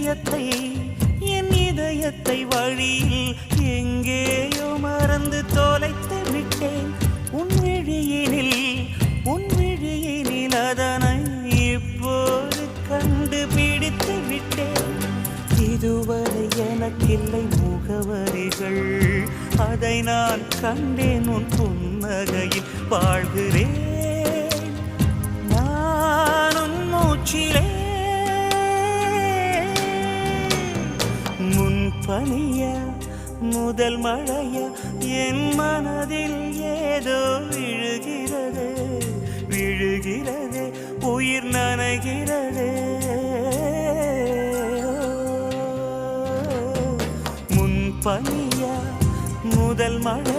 என் இதயத்தை வழியில் எங்கேயோ மறந்து தொலைத்து விட்டேன். உன் விழியினில் அதனை இப்போது கண்டுபிடித்து விட்டேன். இதுவரை எனக்கில்லை முகவரிகள், அதை நான் கண்டேன் உன் புன்னகையில். வாழ்கிறேன் நான் உன் மூச்சிலே. முன்பனியா முதல் மழையா என் மனதில் ஏதோ விழுகிறது, உயிர் நனைகிறது. முன்பனியா முதல் மழை